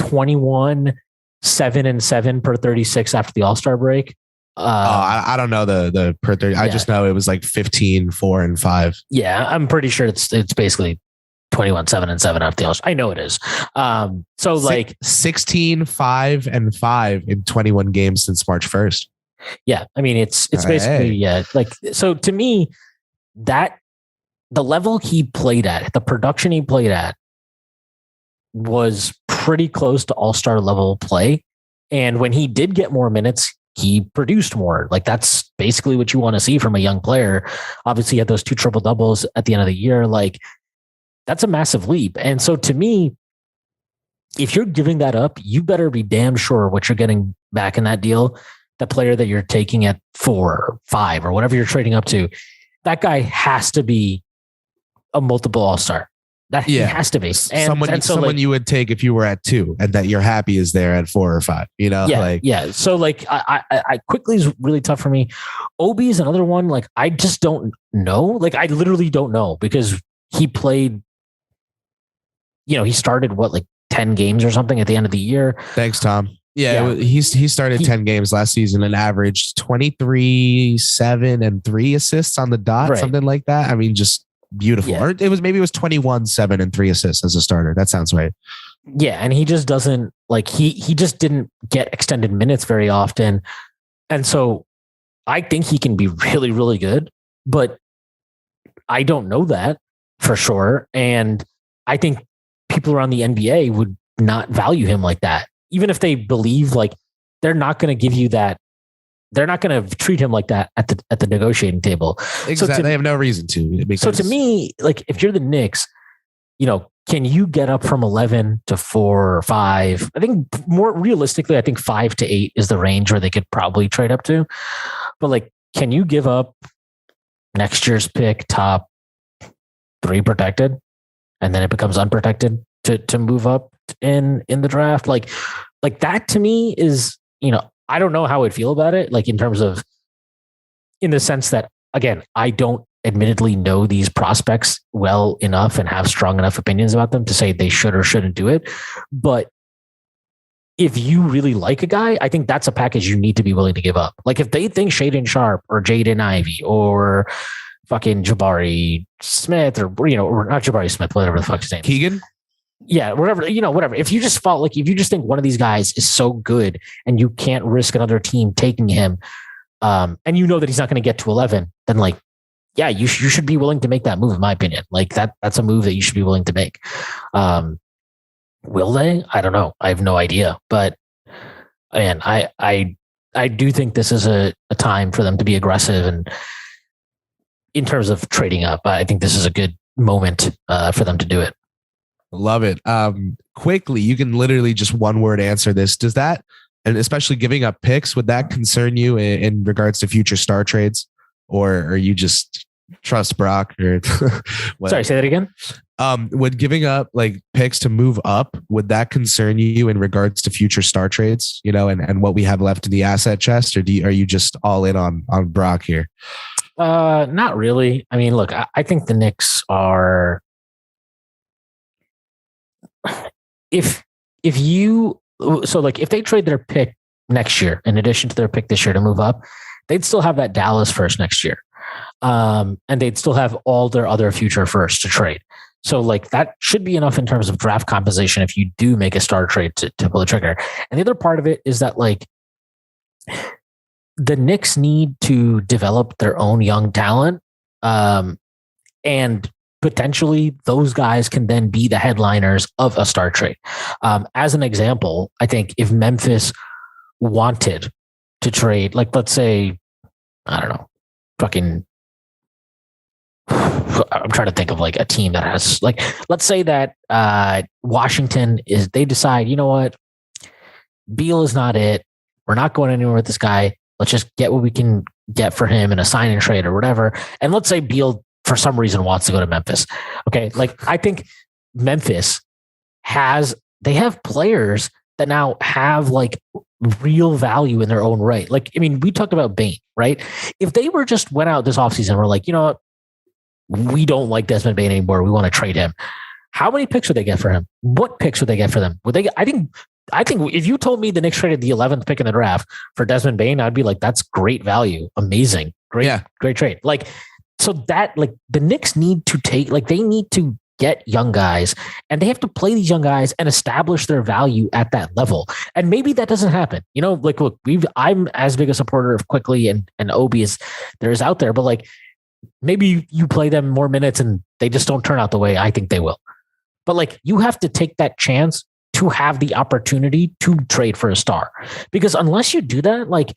21, 7 and 7 per 36 after the all-star break. I don't know the per 30. I just know it was like 15, 4 and 5. Yeah, I'm pretty sure it's basically 21, 7 and 7 after the all-star. I know it is. So like 16, 5 and 5 in 21 games since March 1st. Yeah, I mean it's basically like so to me that the level he played at, the production he played at was pretty close to all-star level play. And when he did get more minutes, he produced more. Like that's basically what you want to see from a young player. Obviously, he had those 2 triple doubles at the end of the year. Like that's a massive leap. And so to me, if you're giving that up, you better be damn sure what you're getting back in that deal. The player that you're taking at 4 or 5 or whatever you're trading up to, that guy has to be a multiple all-star. That he has to be. And someone like, you would take if you were at 2 and that you're happy is there at 4 or 5, you know? So like I Quickly is really tough for me. Obi is another one. Like I just don't know. Like I literally don't know because he played, he started like 10 games or something at the end of the year. Thanks, Tom. Yeah. He started 10 games last season and averaged 23, 7 and 3 assists on the dot, something like that. I mean, just beautiful. Or it was 21, 7 and 3 assists as a starter. That sounds right. Yeah. And he just doesn't like, he just didn't get extended minutes very often. And so I think he can be really, really good, but I don't know that for sure. And I think people around the NBA would not value him like that. Even if they believe like they're not going to give you that, they're not going to treat him like that at the negotiating table. Exactly. So they have no reason to. So to me, like if you're the Knicks, can you get up from 11 to 4 or 5? I think more realistically, I think 5 to 8 is the range where they could probably trade up to. But like, can you give up next year's pick, top 3 protected, and then it becomes unprotected to move up in the draft? Like that to me is, I don't know how I'd feel about it. Like in terms of, in the sense that, again, I don't admittedly know these prospects well enough and have strong enough opinions about them to say they should or shouldn't do it. But if you really like a guy, I think that's a package you need to be willing to give up. Like if they think Shaden Sharp or Jaden Ivey or fucking Jabari Smith or not Jabari Smith, whatever the fuck's his name. Keegan? Yeah, whatever. If you just if you just think one of these guys is so good and you can't risk another team taking him, and that he's not going to get to 11, then like, yeah, you should be willing to make that move, in my opinion. Like that's a move that you should be willing to make. Will they? I don't know. I have no idea. But man, I do think this is a time for them to be aggressive, and in terms of trading up, I think this is a good moment for them to do it. Love it. Quickly, you can literally just one word answer this. Does that, and especially giving up picks, would that concern you in regards to future star trades, or are you just trust Brock? Or sorry, say that again. Would giving up like picks to move up, would that concern you in regards to future star trades? And what we have left in the asset chest, or are you just all in on Brock here? Not really. I mean, look, I think the Knicks are. If they trade their pick next year, in addition to their pick this year to move up, they'd still have that Dallas first next year. And they'd still have all their other future firsts to trade. So like that should be enough in terms of draft composition if you do make a star trade to pull the trigger. And the other part of it is that like the Knicks need to develop their own young talent. And potentially those guys can then be the headliners of a star trade. As an example, I think if Memphis wanted to trade, like, let's say, I don't know, fucking, I'm trying to think of like a team that has, like, let's say that Washington they decide, you know what, Beal is not it. We're not going anywhere with this guy. Let's just get what we can get for him in a sign and trade or whatever. And let's say Beal, for some reason, wants to go to Memphis. Okay. Like, I think Memphis they have players that now have like real value in their own right. Like, I mean, we talked about Bane, right? If they went out this offseason and were like, you know what, we don't like Desmond Bane anymore, we want to trade him. How many picks would they get for him? What picks would they get for them? I think if you told me the Knicks traded the 11th pick in the draft for Desmond Bane, I'd be like, that's great value. Amazing. Great trade. Like, so that, like, the Knicks need to they need to get young guys, and they have to play these young guys and establish their value at that level. And maybe that doesn't happen. You know, like, look, I'm as big a supporter of Quickly and Obi as there is out there, but like, maybe you play them more minutes and they just don't turn out the way I think they will. But like, you have to take that chance to have the opportunity to trade for a star, because unless you do that, like,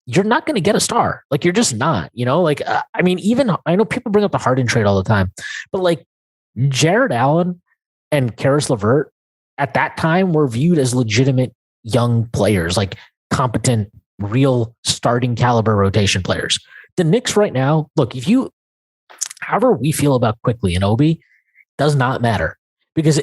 you're not going to get a star. Like, you're just not, you know, like, I mean, even I know people bring up the Harden trade all the time, but like Jared Allen and Karis LeVert at that time were viewed as legitimate young players, like competent, real starting caliber rotation players. The Knicks right now, look, however we feel about Quickly and Obi does not matter, because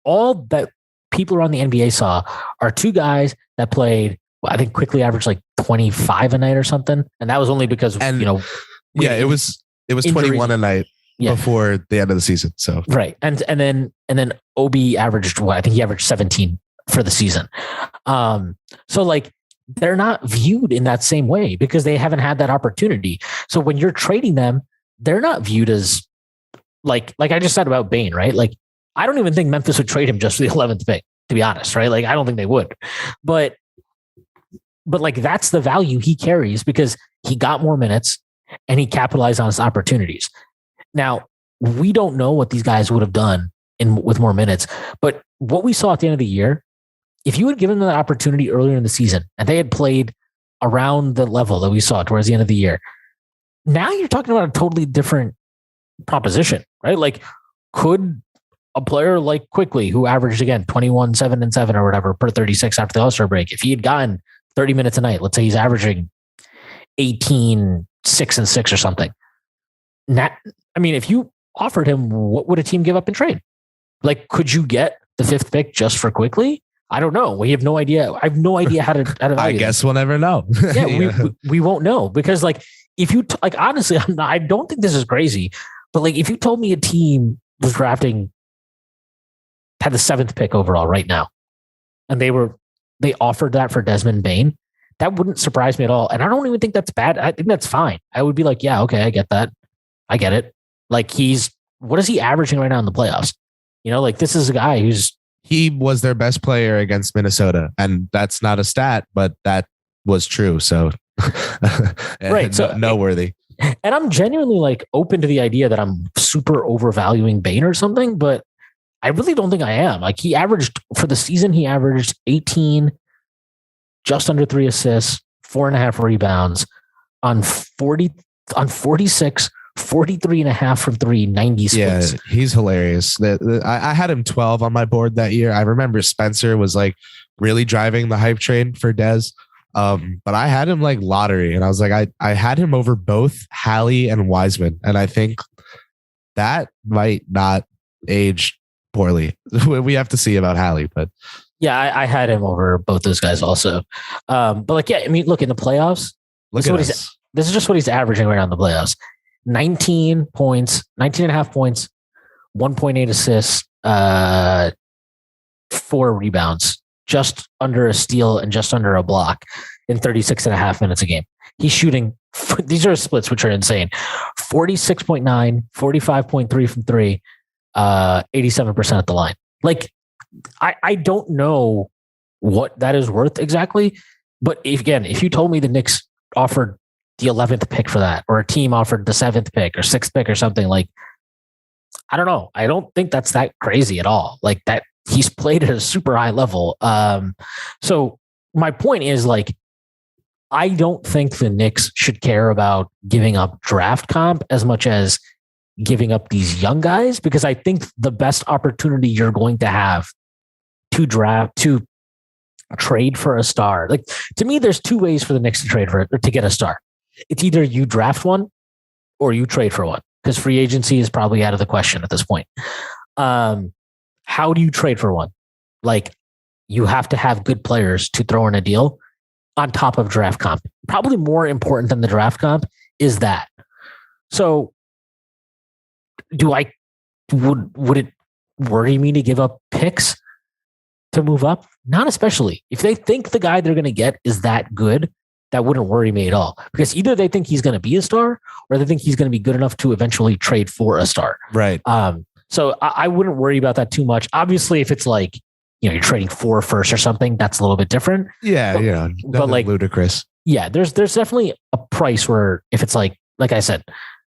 all that people around the NBA saw are two guys that played, I think Quickly averaged like 25 a night or something. And that was only because, it was 21 a night before the end of the season. So, right. And then Obi averaged I think he averaged 17 for the season. So like, they're not viewed in that same way because they haven't had that opportunity. So when you're trading them, they're not viewed as like I just said about Bane, right? Like, I don't even think Memphis would trade him just for the 11th pick, to be honest, right? Like, I don't think they would, but like, that's the value he carries because he got more minutes and he capitalized on his opportunities. Now, we don't know what these guys would have done with more minutes, but what we saw at the end of the year, if you had given them that opportunity earlier in the season and they had played around the level that we saw towards the end of the year, now you're talking about a totally different proposition, right? Like, could a player like Quickly, who averaged, again, 21, 7 and 7 or whatever per 36 after the All-Star break, if he had gotten 30 minutes a night, let's say he's averaging 18, 6 and 6 or something. If you offered him, what would a team give up in trade? Like, could you get the 5th pick just for Quickly? I don't know. We have no idea. I have no idea how to value I guess we'll never know. We won't know, because like, if you honestly, I don't think this is crazy, but like, if you told me a team was had the 7th pick overall right now, and they offered that for Desmond Bane, that wouldn't surprise me at all. And I don't even think that's bad. I think that's fine. I would be like, yeah, okay, I get that. I get it. Like, what is he averaging right now in the playoffs? You know, like, this is a guy he was their best player against Minnesota, and that's not a stat, but that was true. So, right. So noteworthy. And I'm genuinely like open to the idea that I'm super overvaluing Bane or something, but I really don't think I am. Like, for the season, he averaged 18, just under 3 assists, 4.5 rebounds on 46, 43.5 from 3, 90 splits. Yeah, he's hilarious. I had him 12 on my board that year. I remember Spencer was like really driving the hype train for Dez. But I had him like lottery, and I was like, I had him over both Hallie and Wiseman. And I think that might not age poorly. We have to see about Hallie, but yeah, I had him over both those guys also. But like, yeah, I mean, look, in the playoffs, this is just what he's averaging right now in the playoffs. 19 points, 19.5 points, 1.8 assists, 4 rebounds, just under a steal and just under a block in 36.5 minutes a game. He's shooting, these are splits, which are insane. 46.9, 45.3 from 3, 87% at the line. Like, I don't know what that is worth exactly, But if you told me the Knicks offered the 11th pick for that, or a team offered the 7th pick or 6th pick or something, like, I don't know. I don't think that's that crazy at all. Like that, he's played at a super high level. So my point is, like, I don't think the Knicks should care about giving up draft comp as much as giving up these young guys, because I think the best opportunity you're going to have to trade for a star. Like, to me, there's two ways for the Knicks to trade for it, or to get a star. It's either you draft one or you trade for one, because free agency is probably out of the question at this point. How do you trade for one? Like, you have to have good players to throw in a deal on top of draft comp. Probably more important than the draft comp is that. So would it worry me to give up picks to move up? Not especially. If they think the guy they're going to get is that good, that wouldn't worry me at all, because either they think he's going to be a star or they think he's going to be good enough to eventually trade for a star. Right. So I wouldn't worry about that too much. Obviously, if it's like, you're trading for a first or something, that's a little bit different. Yeah. But like ludicrous. Yeah. There's definitely a price where if it's like I said,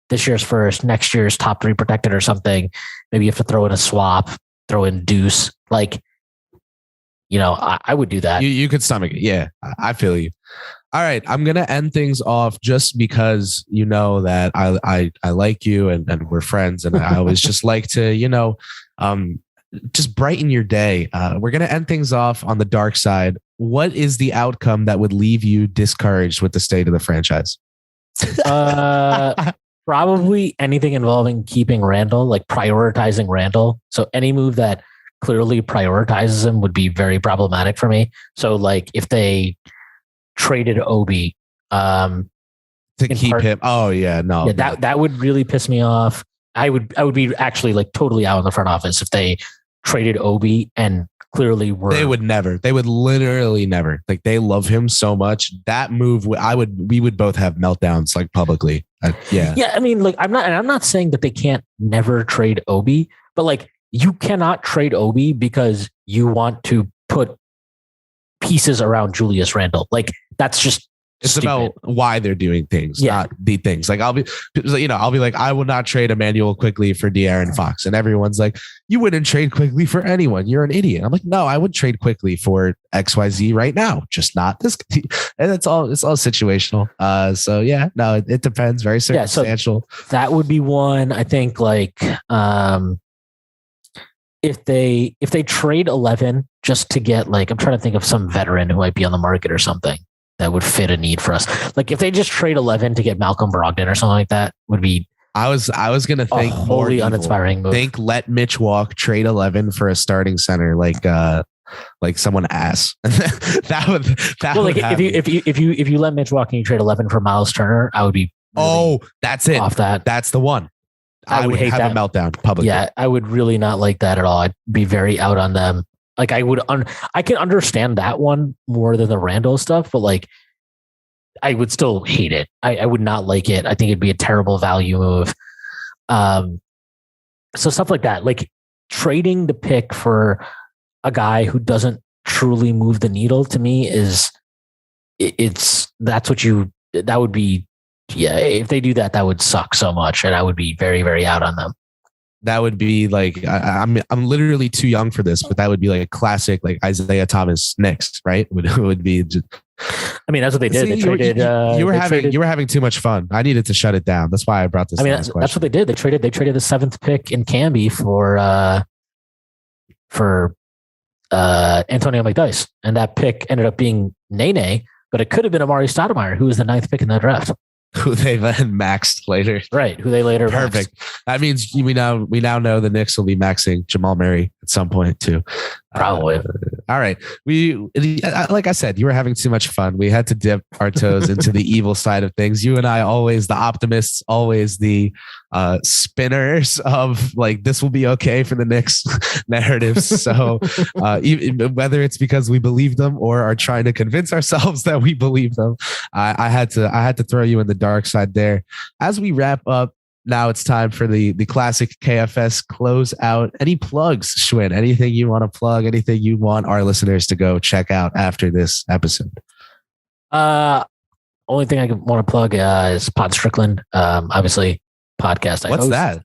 this year's first, next year's top 3 protected or something, maybe you have to throw in a swap, throw in deuce. Like, I would do that. You could stomach it. Yeah. I feel you. All right. I'm going to end things off just because you know that I like you and we're friends, and I always just like to, just brighten your day. We're going to end things off on the dark side. What is the outcome that would leave you discouraged with the state of the franchise? Probably anything involving keeping Randall, like prioritizing Randall. So any move that clearly prioritizes him would be very problematic for me. So like if they traded Obi to keep him. Oh yeah, no. Yeah, that would really piss me off. I would be actually like totally out in the front office if they traded Obi and clearly were. They would literally never. Like, they love him so much. That move, we would both have meltdowns, like, publicly. Yeah. Yeah. I mean, like, I'm not saying that they can't never trade Obi, but like, you cannot trade Obi because you want to put pieces around Julius Randle. Like, that's just, it's stupid. About why they're doing things, not the things. Like, I'll be like, I will not trade Emmanuel Quickly for De'Aaron Fox. And everyone's like, you wouldn't trade Quickly for anyone. You're an idiot. I'm like, no, I would trade Quickly for XYZ right now, just not this. And it's all situational. So yeah, no, it depends. Very circumstantial. So that would be one. I think like, if they trade 11 just to get, like, I'm trying to think of some veteran who might be on the market or something that would fit a need for us. Like, if they just trade 11 to get Malcolm Brogdon or something like that, would be. I was going to think more wholly uninspiring move. Think let Mitch walk, trade 11 for a starting center, like someone ass. that would like if you let Mitch walk and you trade 11 for Miles Turner, I would be. That's it. Off that. That's the one. I would hate have a meltdown publicly. Yeah, I would really not like that at all. I'd be very out on them. Like, I can understand that one more than the Randall stuff, but like, I would still hate it. I would not like it. I think it'd be a terrible value move. So stuff like that, like trading the pick for a guy who doesn't truly move the needle, to me that would be. Yeah, if they do that, that would suck so much, and I would be very, very out on them. That would be like, I'm literally too young for this, but that would be like a classic, like Isaiah Thomas Knicks, right? Would be. I mean, that's what they did. You were having too much fun. I needed to shut it down. That's why I brought this. I mean, that's what they did. They traded the 7th pick in Camby for Antonio McDyess, and that pick ended up being Nene, but it could have been Amari Stoudemire, who was the 9th pick in the draft. Who they then maxed later. Right. Who they later Perfect. maxed. That means we now know the Knicks will be maxing Jamal Murray at some point too. Probably. All right. Like I said, you were having too much fun. We had to dip our toes into the evil side of things. You and I, always the optimists, always the spinners of like, this will be okay for the Knicks narratives. So whether it's because we believe them or are trying to convince ourselves that we believe them, I had to throw you in the dark side there. As we wrap up, now it's time for the classic KFS close out. Any plugs, Shwin? Anything you want to plug? Anything you want our listeners to go check out after this episode? Only thing I want to plug is Pod Strickland. Obviously, podcast I What's host. that?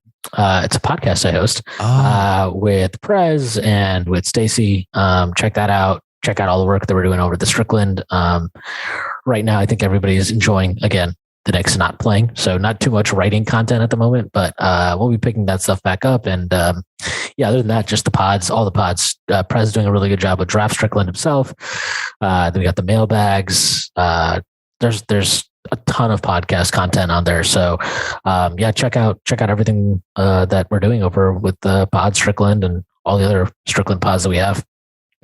It's a podcast I host Oh, with Prez and with Stacy. Check that out. Check out all the work that we're doing over at the Strickland. Right now, I think everybody is enjoying, again, the Knicks not playing. So not too much writing content at the moment, but we'll be picking that stuff back up. And yeah, other than that, just the pods, all the pods. Prez doing a really good job with Draft Strickland himself. Then we got the mailbags. There's a ton of podcast content on there. So yeah, check out everything that we're doing over with the Pod Strickland and all the other Strickland pods that we have.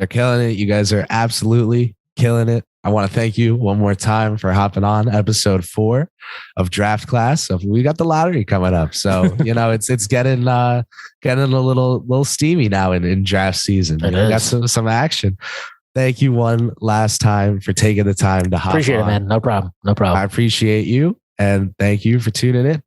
they're killing it. You guys are absolutely killing it. I want to thank you one more time for hopping on episode 4 of Draft Class. So we got the lottery coming up. So, it's getting a little steamy now in draft season. We got some action. Thank you one last time for taking the time to hop on. Appreciate it, man. No problem. I appreciate you. And thank you for tuning in.